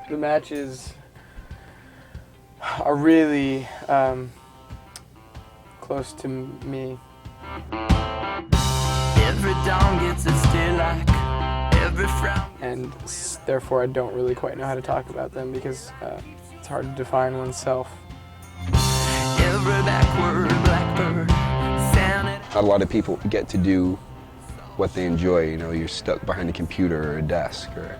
The matches are really close to me. Every dawn gets its daylight, every frown. And therefore I don't really quite know how to talk about them because it's hard to define oneself. Every backward blackbird sounded. Not a lot of people get to do what they enjoy, you know, you're stuck behind a computer or a desk or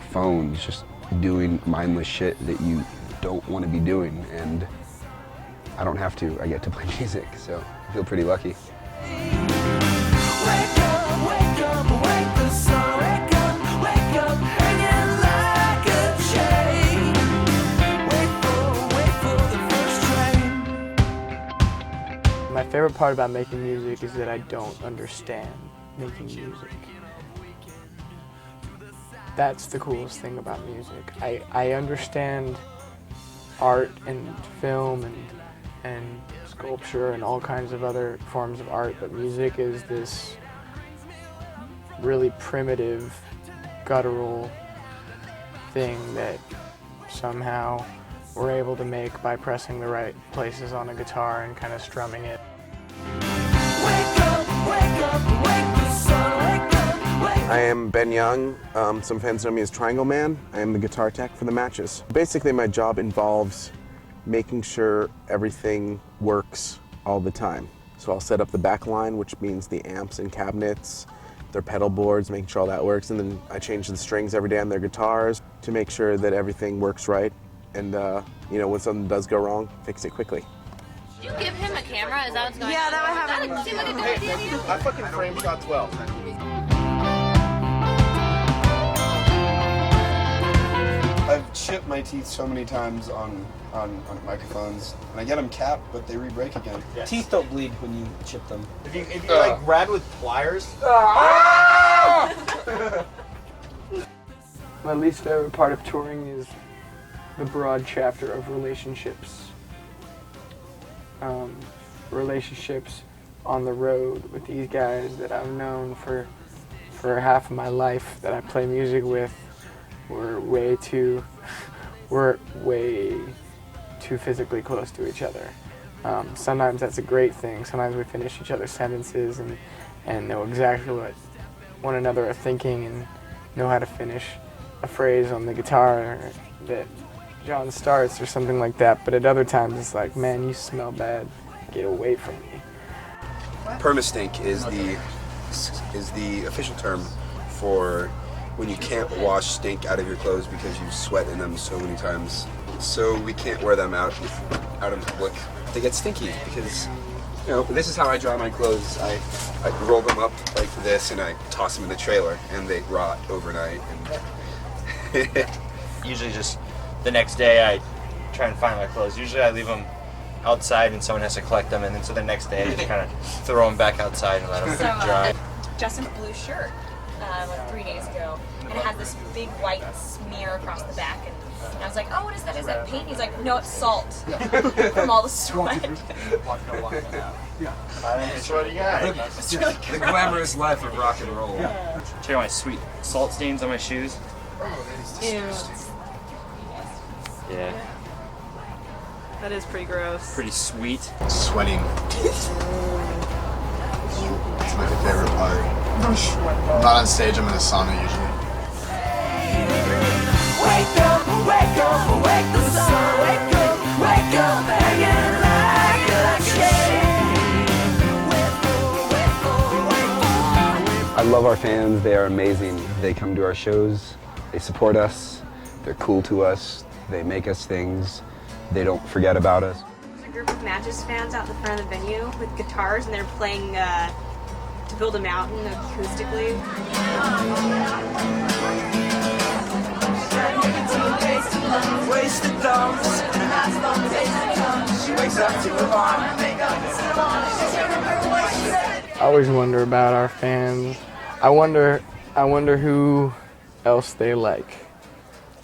phones, just doing mindless shit that you don't want to be doing, and I don't have to. I get to play music, so I feel pretty lucky. Wake up, wake the sun. Wake up, hanging like a chain. Wait for the first train. My favorite part about making music is that I don't understand making music. That's the coolest thing about music. I understand art and film and sculpture and all kinds of other forms of art, but music is this really primitive, guttural thing that somehow we're able to make by pressing the right places on a guitar and kind of strumming it. Wake up, wake the sun. Wake up. I am Ben Young. Some fans know me as Triangle Man. I am the guitar tech for the matches. Basically, my job involves making sure everything works all the time. So I'll set up the back line, which means the amps and cabinets, their pedal boards, making sure all that works, and then I change the strings every day on their guitars to make sure that everything works right. And you know, when something does go wrong, fix it quickly. Did you give him a camera? Is that what's going on? Yeah, that would happen. That seemed like a good idea to you. I fucking frame shots well. I've chipped my teeth so many times on microphones, and I get them capped, but they re-break again. Yes. Teeth don't bleed when you chip them. If you like grab with pliers. My least favorite part of touring is the broad chapter of relationships. Relationships on the road with these guys that I've known for half of my life that I play music with. We're way too physically close to each other. Sometimes that's a great thing. Sometimes we finish each other's sentences and know exactly what one another are thinking and know how to finish a phrase on the guitar that John starts or something like that. But at other times it's like, man, you smell bad. Get away from me. Permastink is the official term for when you can't wash stink out of your clothes because you sweat in them so many times. So we can't wear them out in public. They get stinky because, you know, this is how I dry my clothes. I roll them up like this and I toss them in the trailer and they rot overnight. And Usually just the next day I try and find my clothes. Usually I leave them outside and someone has to collect them, and then so the next day I just kind of throw them back outside and let them dry. Justin blue shirt like 3 days ago, and it has this big white smear across the back, and I was like, oh, what is that? Is that paint? He's like, no, it's salt from all the sweat. Sweaty guy. the glamorous life of rock and roll. Check out my sweet salt stains on my shoes. Ew. Yeah, That is pretty gross. pretty sweet. Sweating. It's my favorite part. I'm not on stage, I'm in a sauna usually. Wake up, wake the sun. Wake up, hanging like a chain. I love our fans. They are amazing. They come to our shows. They support us. They're cool to us. They make us things. They don't forget about us. There's a group of Matches fans out in the front of the venue with guitars, and they're playing To Build a Mountain acoustically. Wasted thumbs. She wakes up to a bar. I always wonder about our fans. I wonder who else they like.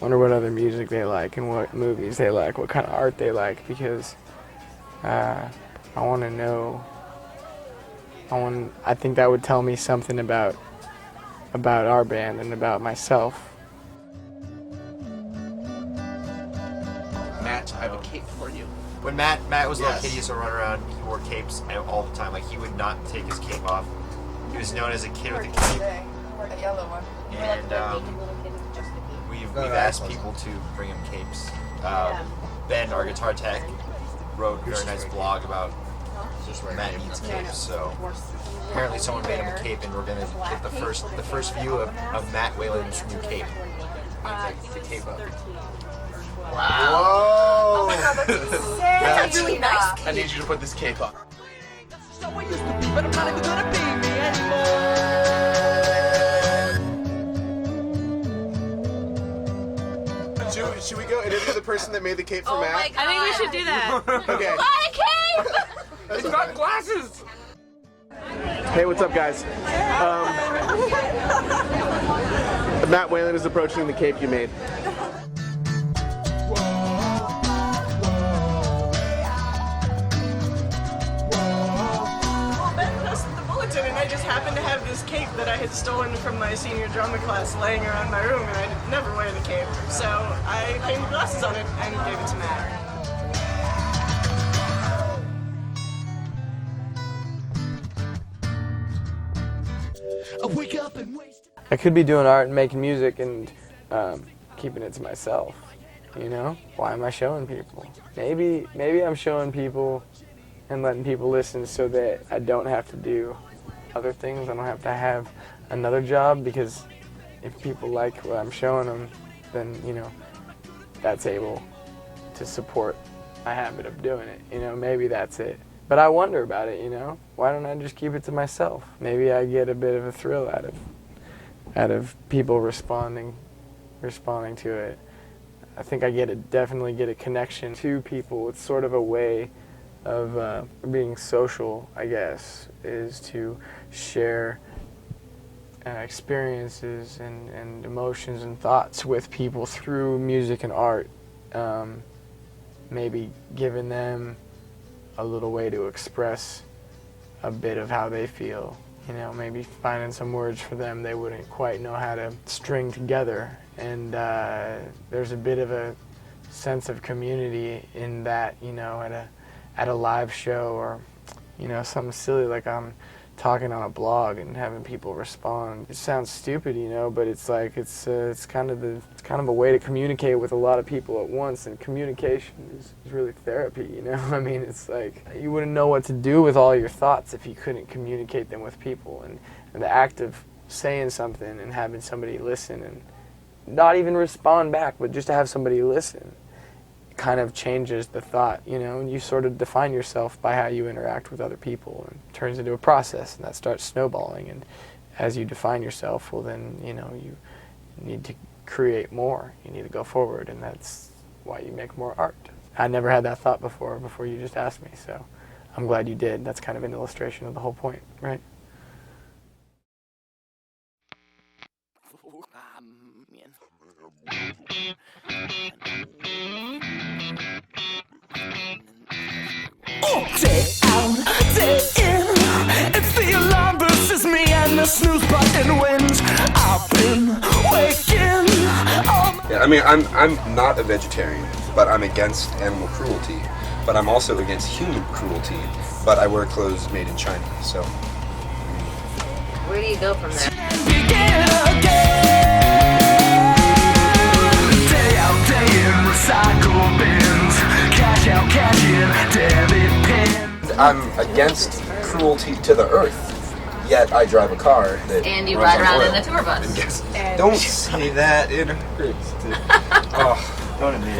Wonder what other music they like and what movies they like, what kind of art they like, because I want to know. I think that would tell me something about our band and about myself. Matt, I have a cape for you. When Matt was a little Yes. kid, he used to run around. He wore capes all the time. Like he would not take his cape off. He was known as a kid with a cape. A yellow one. And we've asked people to bring him capes. Ben, our guitar tech, wrote a very nice blog about Matt needs capes. So apparently someone made him a cape, and we're gonna get the first view of Matt Whalen's new cape. The cape up. Wow. Oh my god, that's That's a really nice I need you to put this cape on. So I used to be, but I'm not even gonna be me anymore. Should we go interview the person that made the cape for Oh Matt? my god. I think we should do that. Okay. Buy a cape! It's got glasses! Hey, what's up, guys? Matt Whalen is approaching the cape you made. Well, Ben posted the bulletin, and I just happened to have this cape that I had stolen from my senior drama class laying around my room, and I never wear the cape. So I painted glasses on it and gave it to Matt. I wake up and waste. I could be doing art and making music and keeping it to myself. You know, why am I showing people? Maybe I'm showing people and letting people listen so that I don't have to do other things. I don't have to have another job, because if people like what I'm showing them, then, you know, that's able to support my habit of doing it. You know, maybe that's it. But I wonder about it, you know. Why don't I just keep it to myself? Maybe I get a bit of a thrill out of people responding to it. I think I definitely get a connection to people. It's sort of a way of being social, I guess, is to share experiences and emotions and thoughts with people through music and art. Maybe giving them a little way to express a bit of how they feel. You know, maybe finding some words for them they wouldn't quite know how to string together. And there's a bit of a sense of community in that, you know, at a live show, or, you know, something silly like I'm talking on a blog and having people respond. It sounds stupid, you know, but it's like it's kind of a way to communicate with a lot of people at once, and communication is really therapy, you know. I mean, it's like you wouldn't know what to do with all your thoughts if you couldn't communicate them with people, and the act of saying something and having somebody listen and not even respond back, but just to have somebody listen, kind of changes the thought, you know, and you sort of define yourself by how you interact with other people, and it turns into a process, and that starts snowballing. And as you define yourself, well then, you know, you need to create more, you need to go forward, and that's why you make more art. I never had that thought before you just asked me, so I'm glad you did. That's kind of an illustration of the whole point, right? Day out, day in. It's the alarm versus me and the snooze button wins. I've been waking all my Yeah, I mean, I'm not a vegetarian, but I'm against animal cruelty. But I'm also against human cruelty. But I wear clothes made in China, so. Where do you go from there? begin again. Day out, day in, recycle bins. Cash out, cash in, debit pins. I'm against cruelty to the earth, yet I drive a car that And you runs ride on around oil. in a tour bus. And guess, don't say that. It hurts. Oh.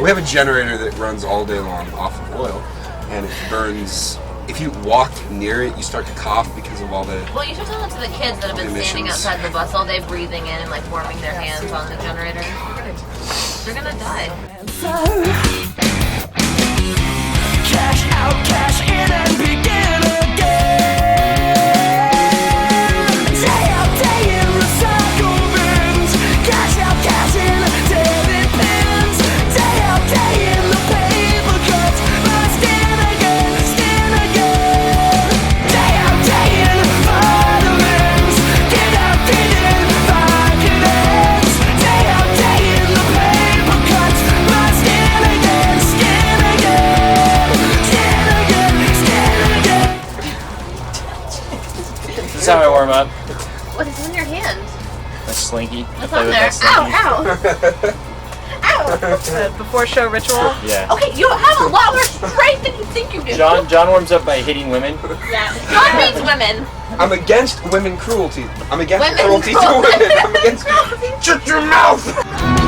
We have a generator that runs all day long off of oil, and it burns. If you walk near it, you start to cough because of all the. Well, you should tell that to the kids that have been standing Emissions. outside the bus all day breathing in and like warming their hands on the generator. They're gonna die. Cash out, cash in, and begin again. Day out, day in, recycle bins. Cash out, cash in, debit pins. Day out, day in, the paper cuts. But skin again, skin again. Day out, day in, vitamins. Get out, get in, Vicodins. Day out, day in, the paper cuts. But skin again, skin hand? A slinky. What's on there? Ow, ow. Before show ritual. Yeah. Okay, you have a lot more strength than you think you do. John warms up by hitting women. Yeah. John beats women. I'm against women cruelty. I'm against Women cruelty to cruelty. women. I'm against. Shut your mouth!